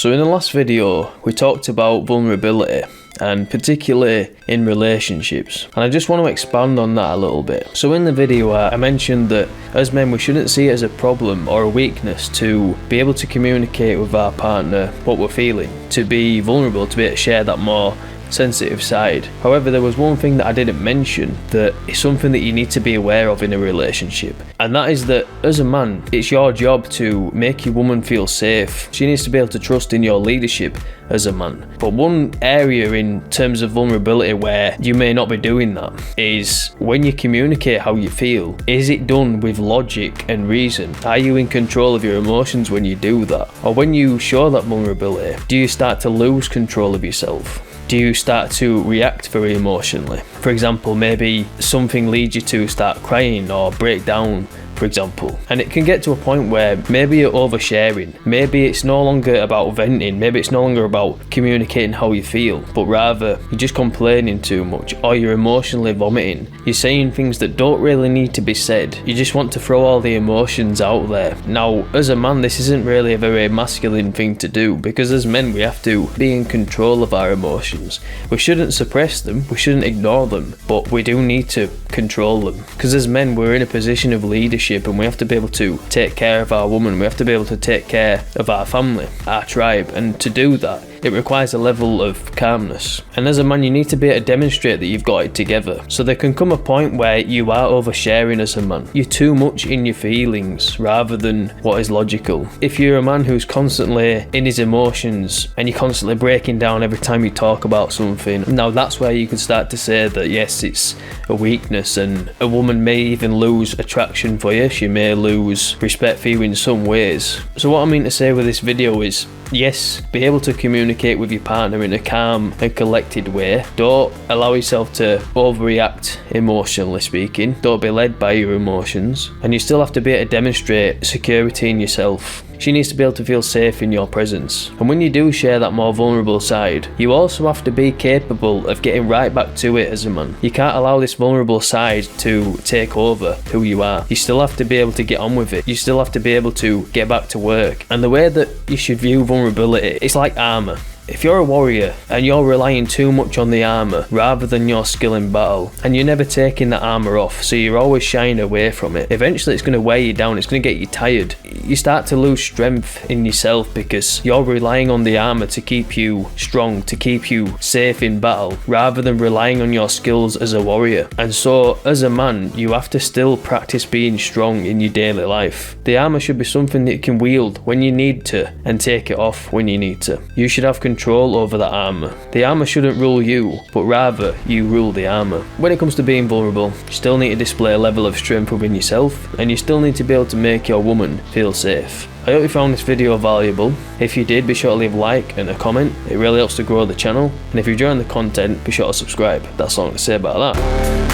So in the last video, we talked about vulnerability, and particularly in relationships, and I just want to expand on that a little bit. So in the video I mentioned that as men we shouldn't see it as a problem or a weakness to be able to communicate with our partner what we're feeling, to be vulnerable, to be able to share that more sensitive side. However, there was one thing that I didn't mention that is something that you need to be aware of in a relationship, and that is that as a man, it's your job to make your woman feel safe. She needs to be able to trust in your leadership as a man. But one area in terms of vulnerability where you may not be doing that is when you communicate how you feel. Is it done with logic and reason? Are you in control of your emotions when you do that? Or when you show that vulnerability, do you start to lose control of yourself? Do you start to react very emotionally? For example, maybe something leads you to start crying or break down, for example. And it can get to a point where maybe you're oversharing. Maybe it's no longer about venting. Maybe it's no longer about communicating how you feel, but rather you're just complaining too much, or you're emotionally vomiting. You're saying things that don't really need to be said. You just want to throw all the emotions out there. Now, as a man, this isn't really a very masculine thing to do, because as men, we have to be in control of our emotions. We shouldn't suppress them, we shouldn't ignore them, but we do need to control them. Because as men, we're in a position of leadership, and we have to be able to take care of our woman, we have to be able to take care of our family, our tribe, and to do that, it requires a level of calmness. And as a man, you need to be able to demonstrate that you've got it together. So there can come a point where you are oversharing as a man. You're too much in your feelings rather than what is logical. If you're a man who's constantly in his emotions and you're constantly breaking down every time you talk about something, now that's where you can start to say that yes, it's a weakness, and a woman may even lose attraction for you. She may lose respect for you in some ways. So what I mean to say with this video is, yes, be able to communicate with your partner in a calm and collected way. Don't allow yourself to overreact emotionally speaking. Don't be led by your emotions. And you still have to be able to demonstrate security in yourself. She needs to be able to feel safe in your presence. And when you do share that more vulnerable side, you also have to be capable of getting right back to it as a man. You can't allow this vulnerable side to take over who you are. You still have to be able to get on with it. You still have to be able to get back to work. And the way that you should view vulnerability, it's like armour. If you're a warrior and you're relying too much on the armour rather than your skill in battle, and you're never taking that armour off, so you're always shying away from it, eventually it's going to weigh you down, it's going to get you tired. You start to lose strength in yourself because you're relying on the armour to keep you strong, to keep you safe in battle, rather than relying on your skills as a warrior. And so, as a man, you have to still practice being strong in your daily life. The armour should be something that you can wield when you need to, and take it off when you need to. You should have control over that armour. The armour shouldn't rule you, but rather you rule the armour. When it comes to being vulnerable, you still need to display a level of strength within yourself, and you still need to be able to make your woman feel safe. I hope you found this video valuable. If you did, be sure to leave a like and a comment. It really helps to grow the channel. And if you're enjoying the content, be sure to subscribe. That's all I'm going to say about that.